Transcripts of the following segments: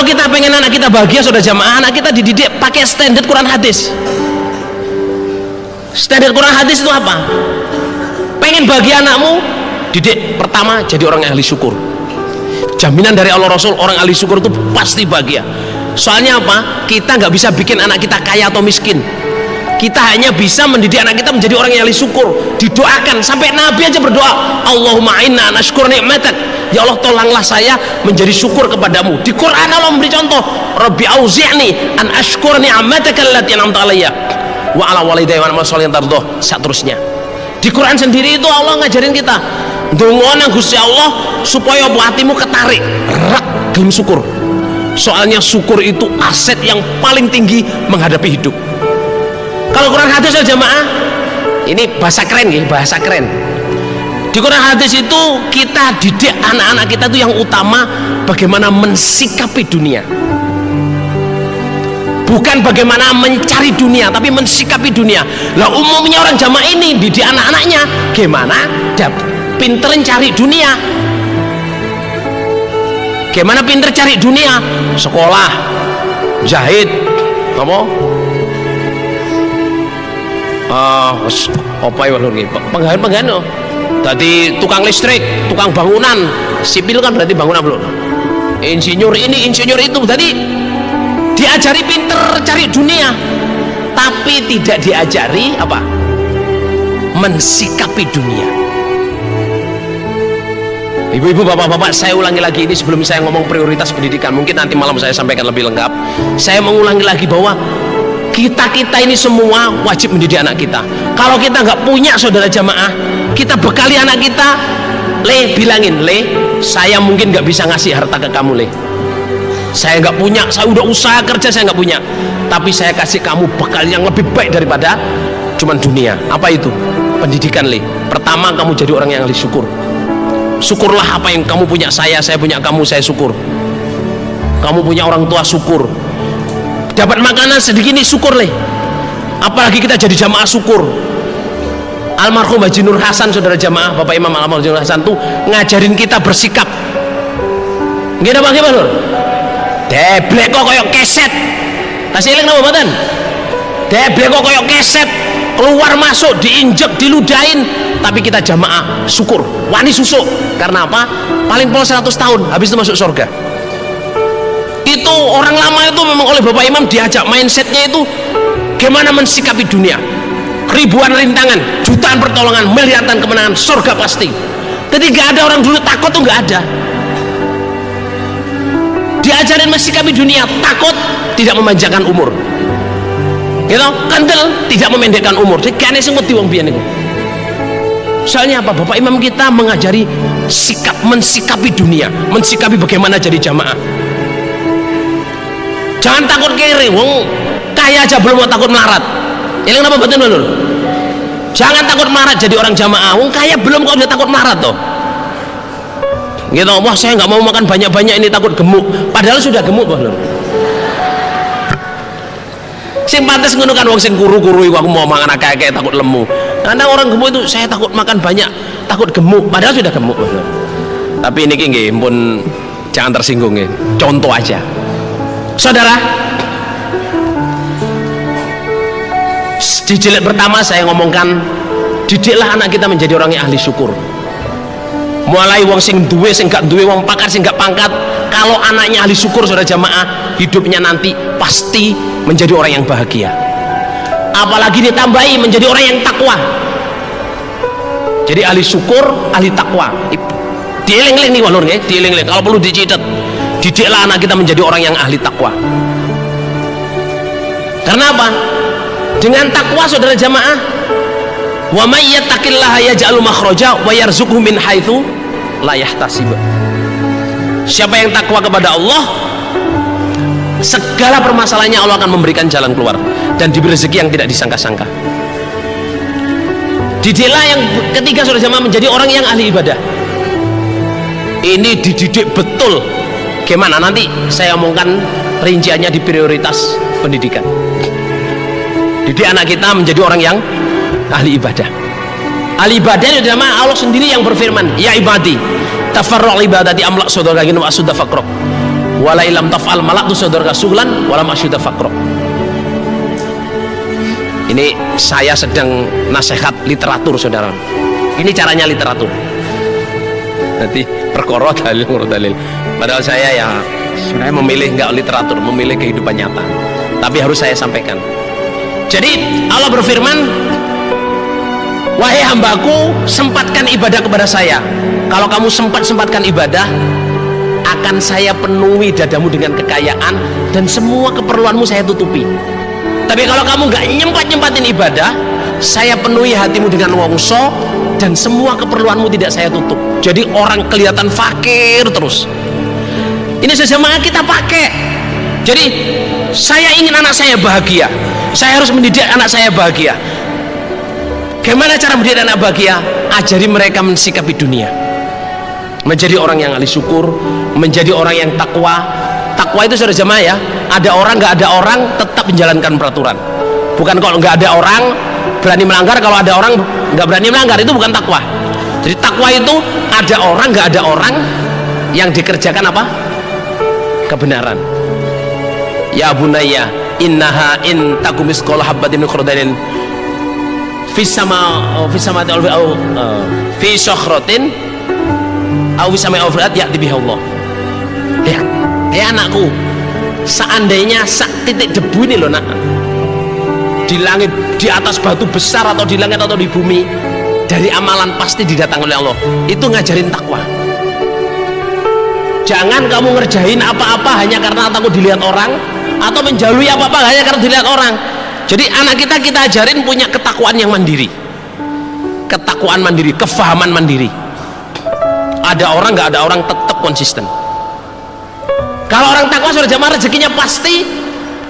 Kalau kita pengen anak kita bahagia, saudara jamaah, anak kita dididik pakai standar Quran hadis. Standar Quran hadis itu apa? Pengen bahagia anakmu, didik pertama jadi orang yang ahli syukur. Jaminan dari Allah Rasul, orang ahli syukur itu pasti bahagia. Soalnya apa? Kita nggak bisa bikin anak kita kaya atau miskin. Kita hanya bisa mendidik anak kita menjadi orang yang ahli syukur. Didoakan, sampai Nabi aja berdoa, Allahumma inna nashkur ni'matak, ya Allah tolonglah saya menjadi syukur kepadamu. Di Quran Allah memberi contoh, Rabbi auzi'ni an ashkur ni'mataka allati an'amta alayya wa ala walidayya wa amal sholihin tardoh, seterusnya. Di Quran sendiri itu Allah ngajarin kita ndonga Gusti Allah supaya hatimu ketarik rak gelem syukur. Soalnya syukur itu aset yang paling tinggi menghadapi hidup. Kalau Quran hadis jamaah, ini bahasa keren ya, bahasa keren. Di Quran hadis itu kita didik anak-anak kita itu yang utama bagaimana mensikapi dunia. Bukan bagaimana mencari dunia, tapi mensikapi dunia. Lah umumnya orang jamaah ini didik anak-anaknya gimana pinterin cari dunia. Gimana pinter cari dunia? Sekolah, jahit, apa? Apa ya lho, penggawean tadi tukang listrik, tukang bangunan, sipil kan berarti bangunan belum, insinyur ini, insinyur itu. Tadi diajari pinter cari dunia, tapi tidak diajari apa? Mensikapi dunia. Ibu-ibu, bapak-bapak, saya ulangi lagi ini sebelum saya ngomong prioritas pendidikan. Mungkin nanti malam saya sampaikan lebih lengkap. Saya mengulangi lagi bahwa kita ini semua wajib mendidik anak kita. Kalau kita nggak punya, saudara jamaah, kita bekali anak kita. Le, bilangin, Le, saya mungkin nggak bisa ngasih harta ke kamu, Le. Saya nggak punya, saya udah usaha kerja, saya nggak punya. Tapi saya kasih kamu bekal yang lebih baik daripada cuman dunia. Apa itu? Pendidikan, Le. Pertama, kamu jadi orang yang ahli syukur. Syukurlah apa yang kamu punya, saya punya kamu, saya syukur. Kamu punya orang tua, syukur. Dapat makanan sedikit ini, syukur, Le. Apalagi kita jadi jamaah syukur. Almarhum Haji Nur Hasan, saudara jamaah, Bapak Imam Almarhum Haji Nur Hasan tuh ngajarin kita bersikap. Nggih apa nggih, Lur? Deblek kok koyok keset. Kasih eling napa mboten? Deblek kok koyok keset, keluar masuk diinjek, diludahin, tapi kita jamaah syukur, wani susuk. Karena apa? Paling pol 100 tahun habis itu masuk surga. Itu orang lama itu memang oleh Bapak Imam diajak mindsetnya itu gimana mensikapi dunia. Ribuan rintangan, jutaan pertolongan, miliaran kemenangan, surga pasti. Jadi gak ada orang dulu takut tuh, gak ada. Diajarin mensikapi dunia, takut tidak memanjangkan umur, gitu, kendel tidak memendekkan umur. Jadi kayaknya semut di wong biyen niku. Soalnya apa? Bapak Imam kita mengajari sikap mensikapi dunia, mensikapi bagaimana jadi jamaah. Jangan takut kere, wong kaya aja belum mau takut melarat. Ini kenapa betul Lur? Jangan takut melarat jadi orang jamaah. Wong kaya belum kok udah takut melarat toh. Gitu, wah saya nggak mau makan banyak-banyak ini takut gemuk. Padahal sudah gemuk, Bos Lur. Sing pantes ngono kan wong sing kuru-kuru iku aku mau makan akeh-akeh takut lemu. Karena orang gemuk itu saya takut makan banyak, takut gemuk. Padahal sudah gemuk, Bos Lur. Tapi ini nggih pun jangan tersinggung nggih. Contoh aja. Saudara, di jilid pertama saya ngomongkan didiklah anak kita menjadi orang yang ahli syukur. Mulai wong sing duwe, sing gak duwe, wong pakar, sing gak pangkat. Kalau anaknya ahli syukur, saudara jamaah, hidupnya nanti pasti menjadi orang yang bahagia. Apalagi ditambahi menjadi orang yang takwa. Jadi ahli syukur, ahli takwa. Dieling-eling nih walur nggih, dieling-eling. Kalau perlu dicatat, didiklah anak kita menjadi orang yang ahli takwa. Karena apa? Dengan takwa, saudara jamaah, wa may yattaqillaha yaj'al makhraja wa yarzuqhu min haitsu la yahtasib. Siapa yang takwa kepada Allah, segala permasalahannya Allah akan memberikan jalan keluar dan diberi rezeki yang tidak disangka-sangka. Didiklah yang ketiga, saudara jamaah, menjadi orang yang ahli ibadah. Ini dididik betul. Gimana? Nanti saya omongkan rinciannya di prioritas pendidikan. Didik anak kita menjadi orang yang ahli ibadah. Ahli ibadah itu jamaah, Allah sendiri yang berfirman, ya ibadi tafarruq ibadati amlak sodoragin wa asudda faqrok wala ilam taf'al malaktu sadarka suhlan walam asyuda faqra. Ini saya sedang nasihat literatur, saudara. Ini caranya literatur. Nanti perkara dalil dalil. Padahal saya ya sebenarnya memilih nggak literatur, memilih kehidupan nyata. Tapi harus saya sampaikan. Jadi Allah berfirman, wahai hambaku, sempatkan ibadah kepada saya. Kalau kamu sempatkan ibadah, akan saya penuhi dadamu dengan kekayaan dan semua keperluanmu saya tutupi. Tapi kalau kamu nggak nyempat-nyempatin ibadah, saya penuhi hatimu dengan wongso dan semua keperluanmu tidak saya tutup. Jadi orang kelihatan fakir terus. Ini sejamaah kita pakai. Jadi saya ingin anak saya bahagia, saya harus mendidik anak saya bahagia. Gimana cara mendidik anak bahagia? Ajari mereka mensikapi dunia, menjadi orang yang ahli syukur, menjadi orang yang takwa. Takwa itu saudara jemaah ya, ada orang nggak ada orang tetap menjalankan peraturan. Bukan kalau nggak ada orang berani melanggar, kalau ada orang nggak berani melanggar, itu bukan takwa. Jadi takwa itu ada orang nggak ada orang yang dikerjakan apa? Kebenaran. Ya bunayya innaha in takum misqala habatin min khardalin fi samawati au fi sakhratin au fi samai awfat ya'ti biha Allah. Ya anakku, seandainya titik debu ini loh nak, di langit, di atas batu besar atau di langit atau di bumi, dari amalan pasti didatangkan oleh Allah. Itu ngajarin takwa. Jangan kamu ngerjain apa-apa hanya karena takut dilihat orang, atau menjalui apa-apa hanya karena dilihat orang. Jadi anak kita ajarin punya ketakwaan yang mandiri, ketakwaan mandiri, kefahaman mandiri. Ada orang nggak ada orang tetap konsisten. Kalau orang takwa sudah jamaah, rezekinya pasti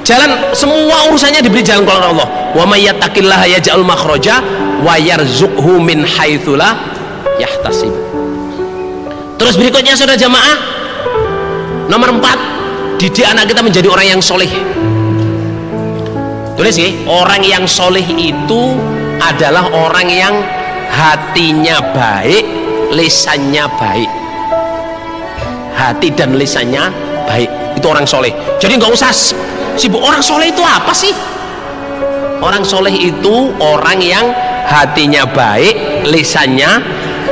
jalan, semua urusannya diberi jalan oleh Allah. Wa may yattaqillaha yaj'al makhraja wa yarzuqhu min haitsu la yahtasib. Terus berikutnya saudara jamaah, nomor 4, didik anak kita menjadi orang yang soleh. Tulis ya, orang yang soleh itu adalah orang yang hatinya baik, lisannya baik. Hati dan lisannya baik, itu orang soleh. Jadi nggak usah sibuk. Orang soleh itu apa sih? Orang soleh itu orang yang hatinya baik, lisannya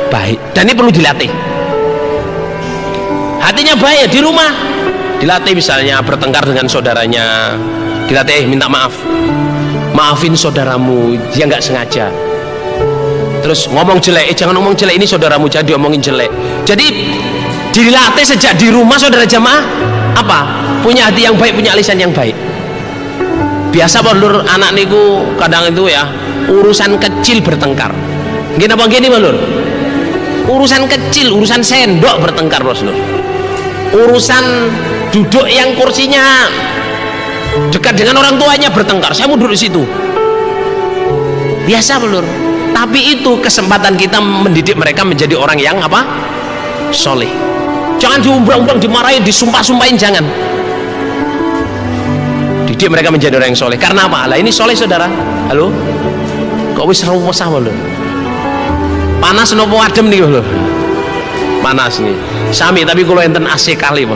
baik, dan ini perlu dilatih. Hatinya baik di rumah, dilatih, misalnya bertengkar dengan saudaranya, dilatih minta maaf, maafin saudaramu, dia nggak sengaja. Terus ngomong jelek, jangan ngomong jelek, ini saudaramu, jangan diomongin jelek. Jadi dilatih sejak di rumah saudara jamaah, apa? Punya hati yang baik, punya lisan yang baik. Biasa balur anak niku kadang itu ya, urusan kecil bertengkar. Gini apa gini balur? Urusan kecil, urusan sendok bertengkar bos lur. Urusan duduk yang kursinya dekat dengan orang tuanya bertengkar. Saya mau duduk di situ. Biasa balur. Tapi itu kesempatan kita mendidik mereka menjadi orang yang apa? Soleh. Jangan diumbang-umbang, dimarahin, disumpah-sumpahin, jangan. Didik mereka menjadi orang yang soleh. Karena apa? Lah ini soleh saudara. Halo? Kok wis ruwesah lho? Panas nopo adem nih lho? Panas nih. Sami, tapi kalau enten AC kali lho.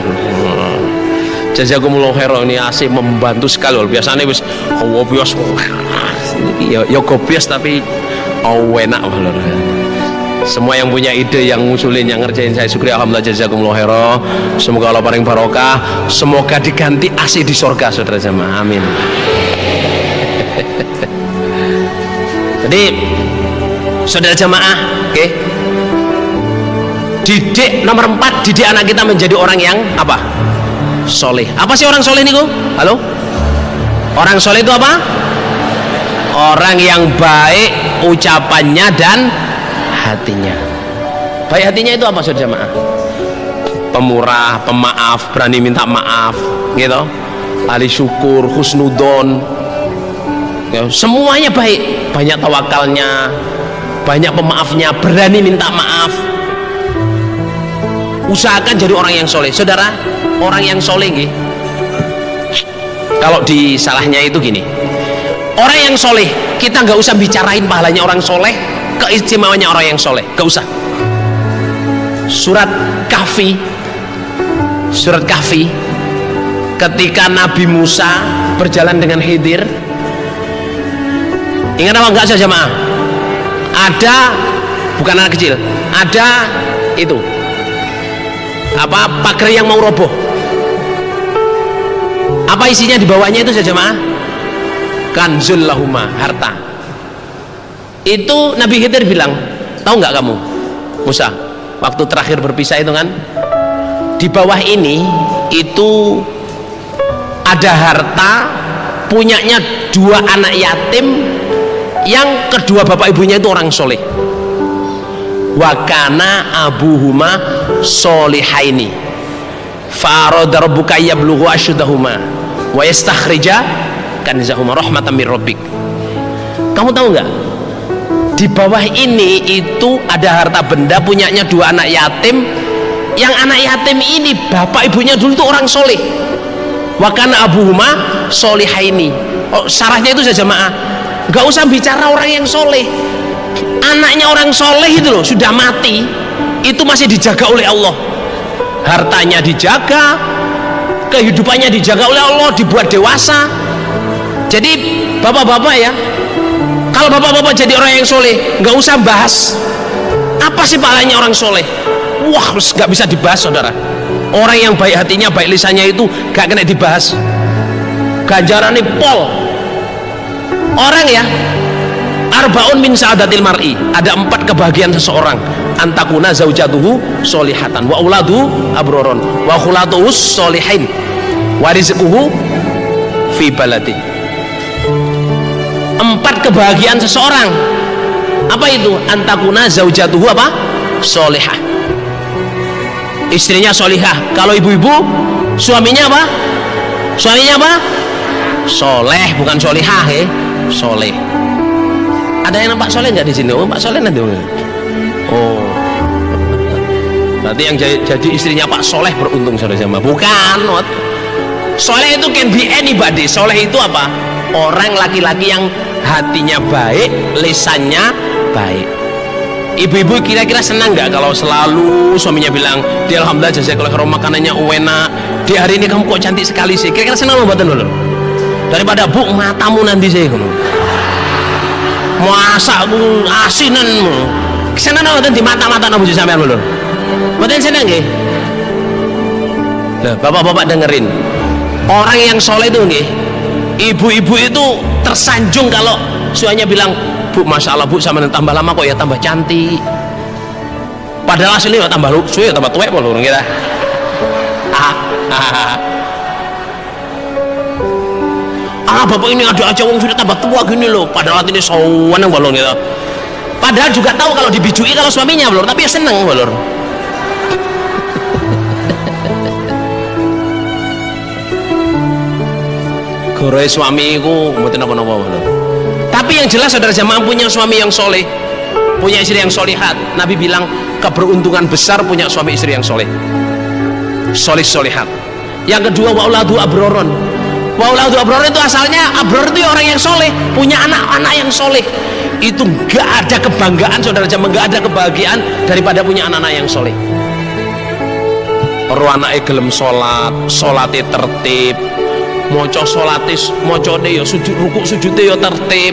Jazakumullah khairan, ini AC membantu sekali lho. Biasanya wis gobios. Ya gobios tapi enak lho. Semua yang punya ide, yang ngusulin, yang ngerjain, saya syukuri, alhamdulillah, jazakumullah khairan. Semoga Allah paling barokah, semoga diganti AC di surga saudara jamaah, amin. Jadi saudara jamaah, oke, didik nomor 4, didik anak kita menjadi orang yang apa? Soleh. Apa sih orang soleh niku? Halo? Orang soleh itu apa? Orang yang baik ucapannya dan hatinya. Baik hatinya itu apa saudara jamaah? Pemurah, pemaaf, berani minta maaf, gitu. Ahli syukur, husnudon, ya, semuanya baik. Banyak tawakalnya, banyak pemaafnya, berani minta maaf. Usahakan jadi orang yang soleh, saudara. Orang yang soleh, gitu. Kalau di salahnya itu gini, orang yang soleh, kita nggak usah bicarain pahalanya orang soleh, keistimewaannya orang yang soleh, gak usah. Surat Kahfi ketika Nabi Musa berjalan dengan Khidir. Ingat apa enggak saja jemaah? Ada, bukan anak kecil, ada itu apa, pagar yang mau roboh. Apa isinya di bawahnya itu saja jemaah? Kanzul lahuma, harta. Itu Nabi Khidir bilang, tahu nggak kamu Musa, waktu terakhir berpisah itu kan, di bawah ini itu ada harta punyanya 2 anak yatim yang kedua bapak ibunya itu orang soleh. Wakana abuhuma solihaini fa'arada rabbuka yablughu asydahuma wa yastakhrija kanzahuma rahmatan mir rabbik. Kamu tahu nggak, di bawah ini itu ada harta benda punyanya 2 anak yatim, yang anak yatim ini bapak ibunya dulu itu orang soleh. Wakana abuhuma solihaini. Oh, syarahnya itu saja jemaah, nggak usah bicara orang yang soleh, anaknya orang soleh itu loh sudah mati, itu masih dijaga oleh Allah, hartanya dijaga, kehidupannya dijaga oleh Allah, dibuat dewasa. Jadi bapak-bapak ya, kalau bapak-bapak jadi orang yang soleh, nggak usah bahas apa sih pahalanya orang soleh. Wah, nggak bisa dibahas saudara. Orang yang baik hatinya, baik lisannya itu nggak kena dibahas, ganjarannya pol. Orang ya, arbaun min sa'adatil mar'i, ada 4 kebahagiaan seseorang. Antakuna zaujatuhu solihatan wa uladu abroron wa khulatuhu solihin wa rizquhu fi baladi. 4 kebahagiaan seseorang. Apa itu? Antakuna zaujatuhu apa? Solihah, istrinya solihah. Kalau ibu-ibu, suaminya apa? Suaminya apa? Soleh, bukan solihah ya, soleh. Ada yang nampak soleh nggak di sini? Oh, Pak Soleh nanti. Oh, berarti yang jadi istrinya Pak Soleh beruntung saudara jamaah. Bukan, not. Soleh itu can be anybody. Soleh itu apa? Orang laki-laki yang hatinya baik, lisannya baik. Ibu-ibu kira-kira senang nggak kalau selalu suaminya bilang, "Di alhamdulillah jazakallahu khairan, makanannya enak. Di hari ini kamu kok cantik sekali sih." Kira-kira senang nggak buatan dulu? Daripada bu matamu nanti saya kono. Masak asinan senang nggak di mata-mata nabu sampean dulu? Buatan senang nggih? Nah, bapak-bapak dengerin. Orang yang soleh itu nggih, ibu-ibu itu tersanjung kalau suaminya bilang, "Bu, masya Allah bu, sama tambah lama kok ya tambah cantik." Padahal aslinya tambah lucu ya, tambah tuwek kalau orang kita. Ah, bapak ini ada aja wong sudah tambah tua gini loh. Padahal ini sawan yang balon gitu. Padahal juga tahu kalau dibijui kalau suaminya balon, tapi ya seneng balon. Gore suamiku mboten apa-apa balon. Tapi yang jelas saudara jamaah punya suami yang soleh, punya istri yang solihat. Nabi bilang keberuntungan besar punya suami istri yang soleh, solihat. Yang kedua, wa'uladu abroron. Wa'uladu abroron itu asalnya abror itu orang yang soleh, punya anak-anak yang soleh. Itu gak ada kebanggaan saudara jamaah, gak ada kebahagiaan daripada punya anak-anak yang soleh. Orang anaknya gelem sholat, sholatnya tertib, moco solatis, mocone ya sujud, rukuk sujudnya ya tertib,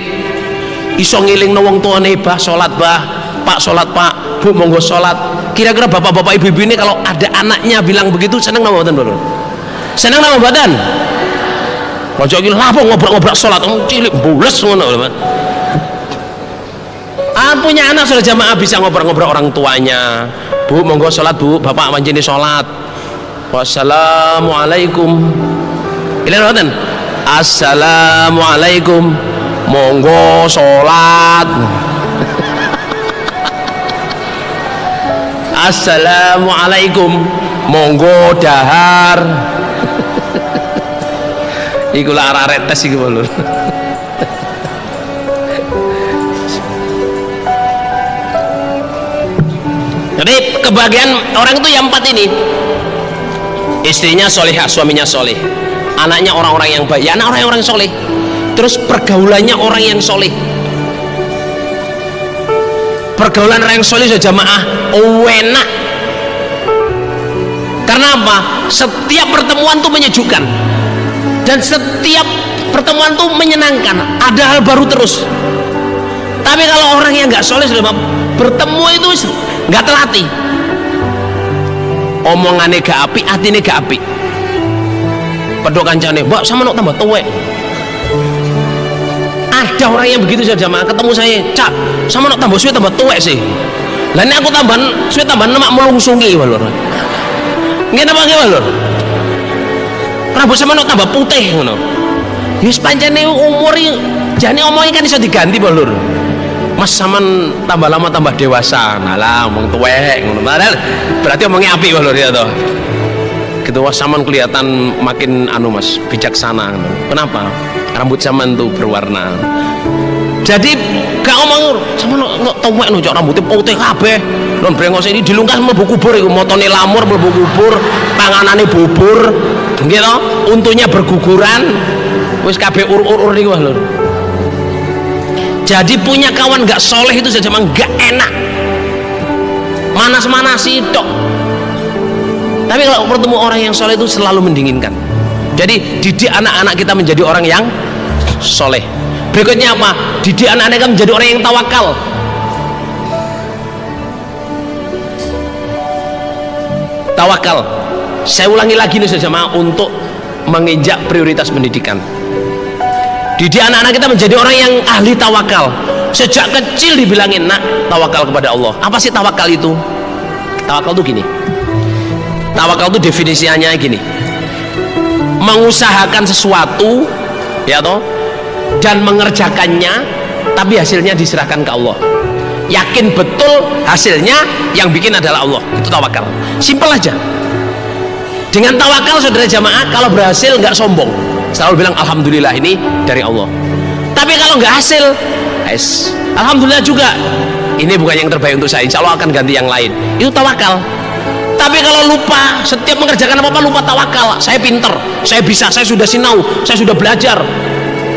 iso ngiling wong tuane, bah sholat bah, pak sholat pak, bu monggo sholat. Kira-kira bapak-bapak ibu-ibu ini kalau ada anaknya bilang begitu, seneng nggak mboten dulu? Seneng nggak mboten? Moco iki lapo ngobrol-ngobrol sholat, cilik bules ngono lho. Punya anak sudah jamaah bisa ngobrol-ngobrol orang tuanya. Bu monggo sholat bu, bapak manjini sholat. Wassalamualaikum. Ilahan, assalamualaikum, monggo sholat. Assalamualaikum, monggo dahar. Iku lah arek tes iku lho. Jadi kebahagiaan orang itu yang 4 ini. Istrinya solehah, suaminya soleh, anaknya orang-orang yang baik, ya anak orang-orang yang soleh, terus pergaulannya orang yang soleh. Pergaulan orang yang soleh sudah jamaah enak. Karena apa? Setiap pertemuan tuh menyejukkan dan setiap pertemuan tuh menyenangkan, ada hal baru terus. Tapi kalau orang yang nggak soleh sudah bertemu itu nggak terlatih, omongannya gak apik, hatinya gak apik. Pedok kancane, mbak sama nok tambah tuwek. Ada orang yang begitu saja jamaah, ketemu saya, cak sama nok tambah suwe tambah tuwek sih. Lah ini aku tambah suwe tambah lemak melungsungi walor. Nggih napa nggih walor? Rambut sama nok tambah putih ngono. Wis pancene umur jane omongnya kan bisa diganti walor. Mas saman tambah lama tambah dewasa, nalah omong tuwek ngono. Berarti omongnya apik walor ya toh. Ketua saman kelihatan makin mas bijaksana. Kenapa? Rambut saman tuh berwarna. Jadi gak omong sama no tuwek no cok rambutnya putih kabeh. Non brengos ini dilungkas mlebu kubur iku, motone lamur mlebu kubur, panganane bubur. Nggih to, untunya berguguran. Wis kabeh ur-ur niku lho. Jadi punya kawan gak soleh itu saja memang gak enak. Manas-manasi tok. Tapi kalau bertemu orang yang soleh itu selalu mendinginkan. Jadi didik anak-anak kita menjadi orang yang soleh. Berikutnya apa? Didik anak-anak kita menjadi orang yang tawakal. Tawakal. Saya ulangi lagi nih sama untuk menginjak prioritas pendidikan. Didik anak-anak kita menjadi orang yang ahli tawakal. Sejak kecil dibilangin, nak tawakal kepada Allah. Apa sih tawakal itu? Tawakal itu gini. Tawakal itu definisinya gini, mengusahakan sesuatu ya toh dan mengerjakannya tapi hasilnya diserahkan ke Allah, yakin betul hasilnya yang bikin adalah Allah. Itu tawakal, simpel aja. Dengan tawakal saudara jamaah, kalau berhasil nggak sombong, selalu bilang alhamdulillah ini dari Allah. Tapi kalau nggak hasil, alhamdulillah juga, ini bukan yang terbaik untuk saya, insya Allah akan ganti yang lain. Itu tawakal. Tapi kalau lupa, setiap mengerjakan apa-apa lupa tawakal. Saya pinter, saya bisa, saya sudah sinau, saya sudah belajar.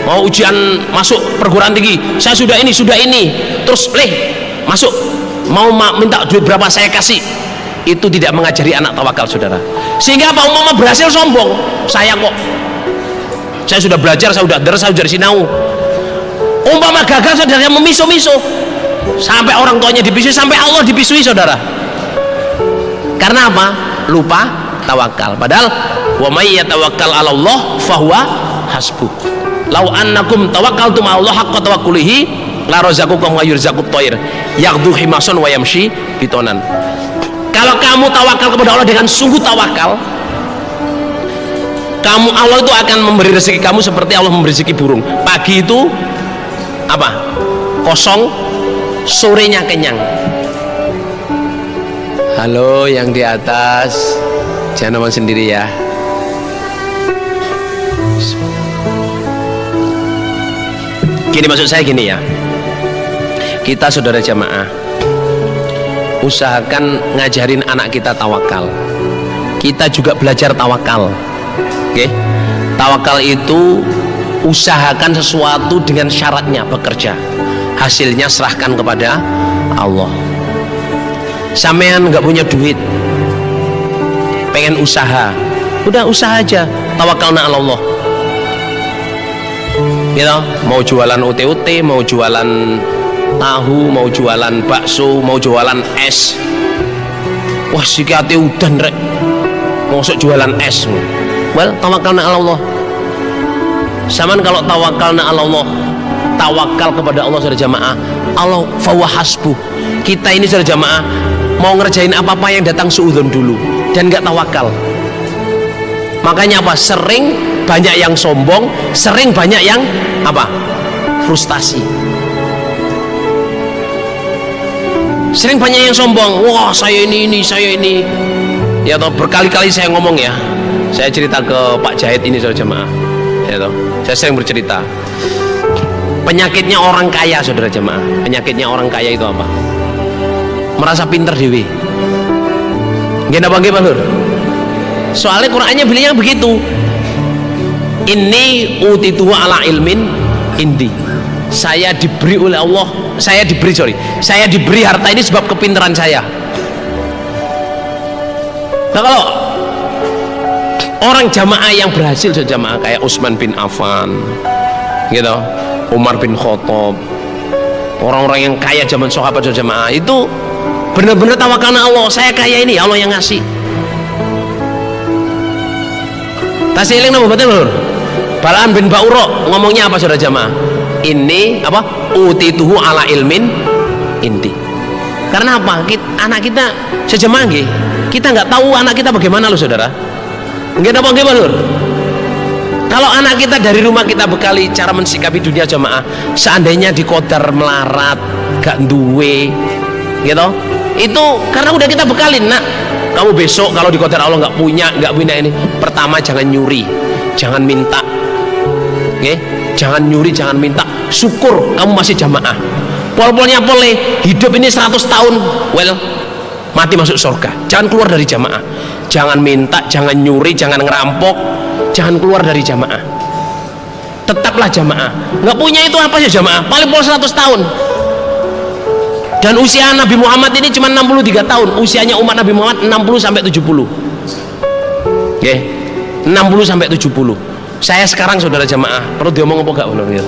Mau ujian masuk perguruan tinggi, saya sudah ini, terus masuk, mau minta duit berapa saya kasih. Itu tidak mengajari anak tawakal saudara. Sehingga apa, umpama berhasil sombong, saya kok, saya sudah belajar, saya sudah deres, saya sudah sinau. Umpama gagal saudara, memisu-misu, sampai orang tuanya dipisui, sampai Allah dipisui saudara. Karena apa? Lupa tawakal. Padahal wa may yatawakkal 'ala Allah fahuwa hasbuh. Lau annakum tawakkaltum 'ala Allah haqqa tawakkulihi la razaqakum wa yurzaqut thair yaghdu himasan wa yamshi bitonan. Kalau kamu tawakal kepada Allah dengan sungguh tawakal, Allah itu akan memberi rezeki kamu seperti Allah memberi rezeki burung. Pagi itu apa? Kosong, sorenya kenyang. Halo yang di atas, jangan ngomong sendiri ya. Gini maksud saya gini ya, kita saudara jamaah usahakan ngajarin anak kita tawakal. Kita juga belajar tawakal. Oke? Tawakal itu usahakan sesuatu dengan syaratnya, bekerja, hasilnya serahkan kepada Allah. Sampean nggak punya duit, pengen usaha, udah usaha aja, tawakalna ala Allah. Gitu, mau jualan UT-UT, mau jualan tahu, mau jualan bakso, mau jualan es. Wah sikate udan rek, masuk jualan es. Well, tawakalna ala Allah. Saman kalau tawakalna ala Allah, tawakal kepada Allah saudara jamaah, Allah fahuwa hasbuh. Kita ini saudara jamaah mau ngerjain apa-apa yang datang suudzon dulu dan gak tawakal. Makanya apa? Sering banyak yang sombong, sering banyak yang apa? Frustasi. Sering banyak yang sombong. Wah, saya ini. Ya toh, berkali-kali saya ngomong ya. Saya cerita ke Pak Jahid ini saudara jemaah. Ya toh, saya sering bercerita. Penyakitnya orang kaya saudara jemaah. Penyakitnya orang kaya itu apa? Merasa pinter dewi. Gak apa Pak Lur? Soalnya Qur'annya bilangnya begitu. Inni utituhu ala ilmin indi. Saya diberi oleh Allah, saya diberi harta ini sebab kepintaran saya. Nah kalau Orang jamaah yang berhasil jamaah kayak Utsman bin Affan, gitu, Umar bin Khattab, orang-orang yang kaya zaman sahabat jamaah itu benar-benar tawakal na Allah. Saya kaya ini Allah yang ngasih. Tasih eling nama betul lur. Balaan bin Ba'uro ngomongnya apa saudara jamaah? Ini apa? Utituhu ala ilmin inti. Karena apa? Anak kita sejamaah nggih. Kita nggak tahu anak kita bagaimana loh saudara. Nggih napa nggih lur? Kalau anak kita dari rumah kita bekali cara mensikapi dunia jamaah, seandainya dikodar melarat, gak duwe, gitu, itu karena udah kita bekalin, nak, kamu besok kalau dikodar Allah nggak punya ini, pertama jangan nyuri, jangan minta, okay? Jangan nyuri, jangan minta, syukur kamu masih jamaah. Pol-polnya boleh hidup ini 100 tahun, well, mati masuk surga. Jangan keluar dari jamaah, jangan minta, jangan nyuri, jangan ngerampok, jangan keluar dari jamaah. Tetaplah jamaah. Nggak punya itu apa ya jamaah? Paling pol 100 tahun. Dan usia Nabi Muhammad ini cuma 63 tahun. Usianya umat Nabi Muhammad 60 sampai 70. Oke. 60 sampai 70. Saya sekarang saudara jamaah, perlu diomong apa enggak benar?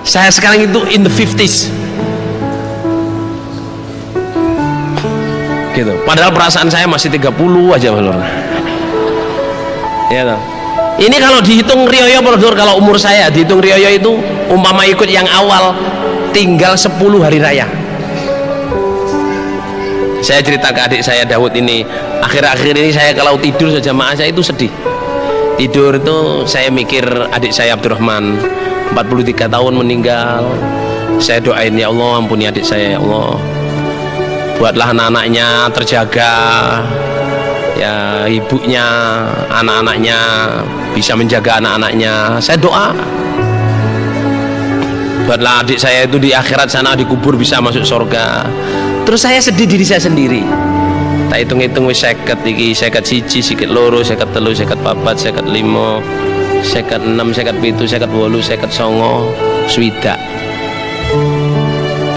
Saya sekarang itu in the 50s. Gitu. Padahal perasaan saya masih 30 aja benar. Ya toh. Ini kalau dihitung rioyo benar, kalau umur saya dihitung rioyo itu umpama ikut yang awal tinggal 10 hari raya. Saya cerita ke adik saya Daud ini, akhir-akhir ini saya kalau tidur saja jamaah saya itu sedih. Tidur itu saya mikir adik saya Abdurrahman 43 tahun meninggal. Saya doain, ya Allah ampuni adik saya, ya Allah, buatlah anak-anaknya terjaga, ya ibunya, anak-anaknya bisa menjaga anak-anaknya. Saya doa buatlah adik saya itu di akhirat sana dikubur bisa masuk surga. Terus saya sedih diri saya sendiri. Tak hitung-hitung wis 50 iki, 51, 52, 53, 54, 55, 56, 57, 58, 59, swidak.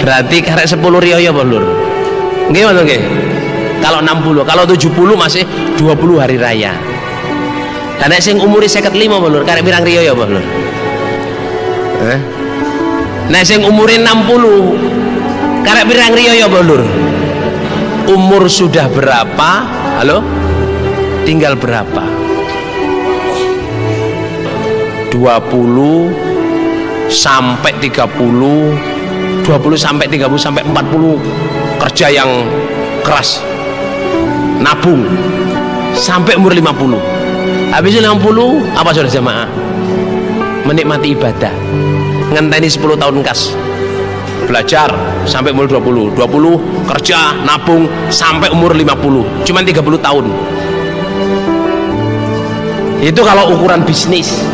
Berarti karek 10 rioyo apa lur? Nggih ngono nggih. Kalau 60, kalau 70 masih 20 hari raya. Dan nek sing umure 55 apa lur? Karek pirang rioyo apa lur? Nek sing umure 60 karek pirang rioyo apa lur? Umur sudah berapa? Halo? Tinggal berapa? 20 sampai 30, 20 sampai 30 sampai 40 kerja yang keras, nabung sampai umur 50. Habis 50 apa saudara jamaah? Menikmati ibadah, ngenteni 10 tahun kas, belajar sampai umur 20 kerja nabung sampai umur 50, cuman 30 tahun. Itu kalau ukuran bisnis.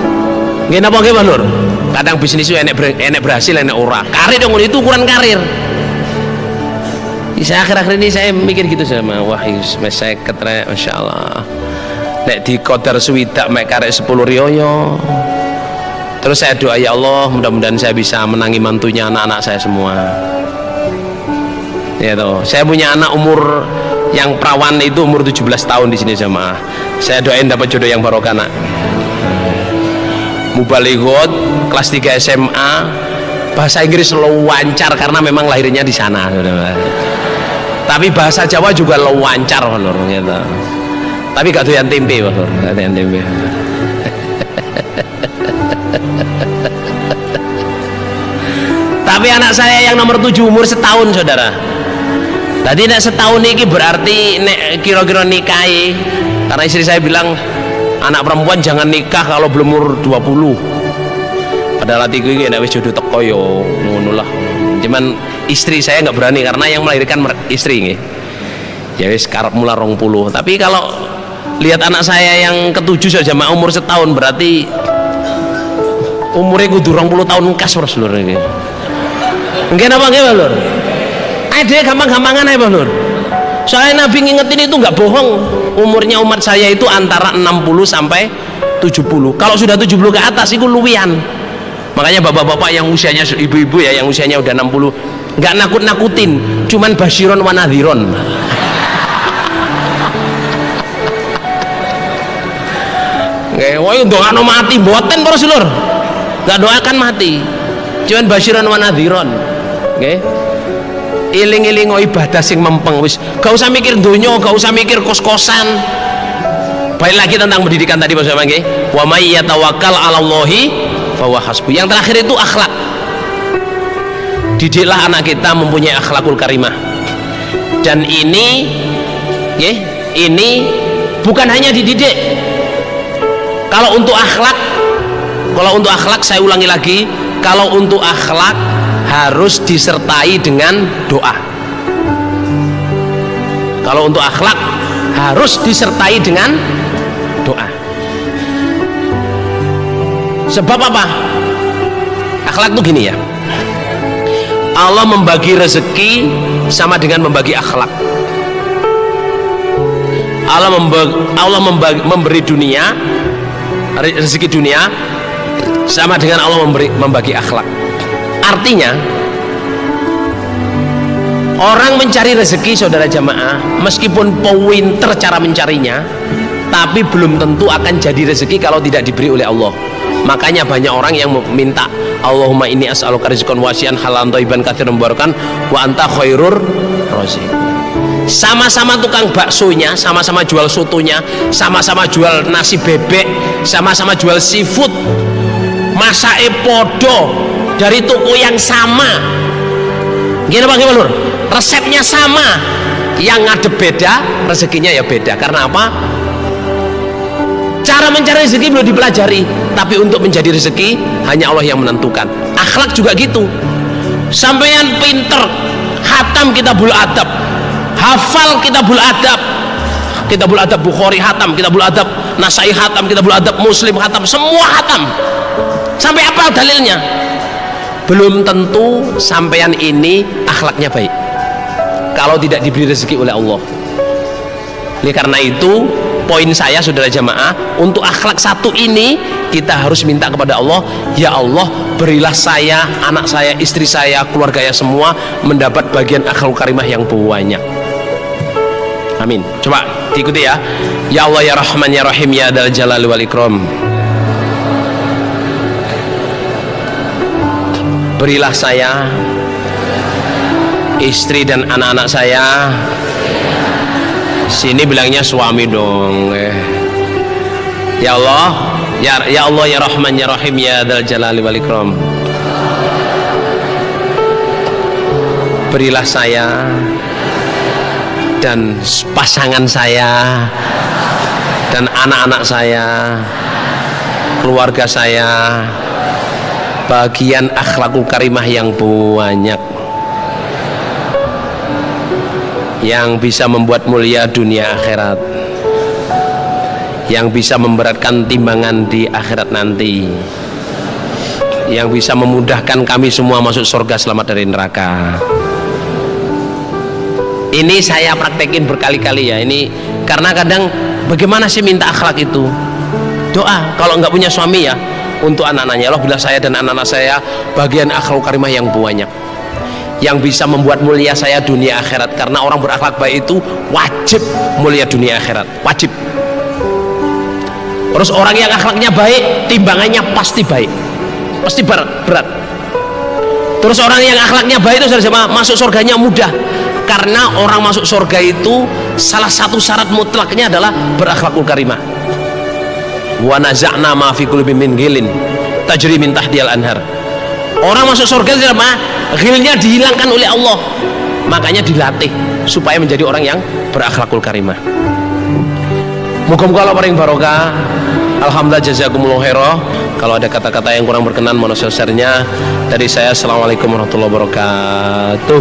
Nggih napa nggih Lur? Kadang bisnis itu enek berhasil enek ora. Karir dong, itu ukuran karir. Saya akhir-akhir ini saya mikir gitu sama, wah wis 50 rek masyaallah. Nek di kodar swidak mek karek 10 rioyo. Terus saya doa, ya Allah mudah-mudahan saya bisa menangi mantunya anak-anak saya semua. Ya toh, saya punya anak umur yang perawan itu umur 17 tahun di sini jamaah. Saya doain dapat jodoh yang barokah nak. Mubalighot kelas 3 SMA, bahasa Inggris lancar karena memang lahirnya di sana. Tapi bahasa Jawa juga lancar Lur, gitu. Tapi gak doyan tempe Lur, gak doyan tempe. Tapi anak saya yang nomor 7 umur setahun saudara. Tadi nek setahun ini berarti nek kira-kira nikahi, karena istri saya bilang anak perempuan jangan nikah kalau belum umur 20. Padahal hatiku ini nek wis jodoh teko yo ngono lah. Cuman istri saya nggak berani karena yang melahirkan istri nggih. Ya wis karep mula 20. Tapi kalau lihat anak saya yang ke-7 saja umur setahun berarti umurnya kudu 20 tahun kas terus Lur iki. Nggih napa nggih Lur? Ada gampang-gampangan aja Lur. Soalnya Nabi ngingetin itu nggak bohong. Umurnya umat saya itu antara 60 sampai 70. Kalau sudah 70 ke atas itu luwian. Makanya bapak-bapak yang usianya, ibu-ibu ya yang usianya udah 60, nggak nakut-nakutin, cuman basyiron wa nadhiron. Nggih, woi ndongakno mati mboten para sedulur. Enggak doakan mati. Cuman basyiran wa nadhiron. Nggih. Iling-iling ibadah sing mempeng wis. Gak usah mikir donya, gak usah mikir kos-kosan. Baik lagi tentang pendidikan tadi Mas Bang nggih. Wa may yatawakkal 'alallahi fa huwa hasbuh. Yang terakhir itu akhlak. Didiklah anak kita mempunyai akhlakul karimah. Dan ini nggih, ini bukan hanya dididik. Kalau untuk akhlak saya ulangi lagi, kalau untuk akhlak harus disertai dengan doa. Kalau untuk akhlak harus disertai dengan doa. Sebab apa? Akhlak itu gini ya. Allah membagi rezeki sama dengan membagi akhlak. Allah memberi dunia, rezeki dunia sama dengan Allah membagi akhlak. Artinya orang mencari rezeki saudara jamaah, meskipun pinter cara mencarinya, tapi belum tentu akan jadi rezeki kalau tidak diberi oleh Allah. Makanya banyak orang yang minta, Allahumma inni as'aluka rizqan wasi'an halalan thayyiban katsiran mubarakan wa anta khairur raziqin. Sama-sama tukang baksonya, sama-sama jual sotonya, sama-sama jual nasi bebek, sama-sama jual seafood, masake podo dari toko yang sama. Gimana Pak Lur? Resepnya sama, yang ngadep beda, rezekinya ya beda. Karena apa? Cara mencari rezeki belum dipelajari, tapi untuk menjadi rezeki hanya Allah yang menentukan. Akhlak juga gitu. Sampeyan pinter khatam kitabul adab, hafal kitabul adab, kitabul adab Bukhari hatam, kitabul adab Nasai hatam, kitabul adab Muslim hatam, semua hatam. Sampai apa dalilnya? Belum tentu sampeyan ini akhlaknya baik kalau tidak diberi rezeki oleh Allah. Oleh karena itu, poin saya saudara jamaah, untuk akhlak satu ini kita harus minta kepada Allah, ya Allah berilah saya, anak saya, istri saya, keluarga saya semua mendapat bagian akhlak karimah yang banyak. Amin. Coba diikuti ya. Ya Allah ya Rahman ya Rahim ya Dzal Jalali wal Ikram. Berilah saya, istri dan anak-anak saya. Sini bilangnya suami dong. Ya Allah, ya Allah ya Rahman ya Rahim ya Dzal Jalali wal Ikram. Berilah saya dan pasangan saya dan anak-anak saya, keluarga saya, bagian akhlakul karimah yang banyak, yang bisa membuat mulia dunia akhirat, yang bisa memberatkan timbangan di akhirat nanti, yang bisa memudahkan kami semua masuk surga selamat dari neraka. Ini saya praktekin berkali-kali ya. Ini karena kadang bagaimana sih minta akhlak itu? Doa. Kalau nggak punya suami ya, untuk anak-anaknya, Allah bila saya dan anak-anak saya bagian akhlak karimah yang banyak, yang bisa membuat mulia saya dunia akhirat. Karena orang berakhlak baik itu wajib mulia dunia akhirat, wajib. Terus orang yang akhlaknya baik, timbangannya pasti baik, pasti berat. Terus orang yang akhlaknya baik itu masuk surganya mudah. Karena orang masuk surga itu salah satu syarat mutlaknya adalah berakhlakul karimah. Wa naza'na ma fi qulubi min ghilin tajri min tahtihal anhar. Orang masuk surga sama ghilnya dihilangkan oleh Allah. Makanya dilatih supaya menjadi orang yang berakhlakul karimah. Muga-muga Allah paring barokah. Alhamdulillah jazakumullah khairah. Kalau ada kata-kata yang kurang berkenan mohon share-nya dari saya. Assalamualaikum warahmatullahi wabarakatuh.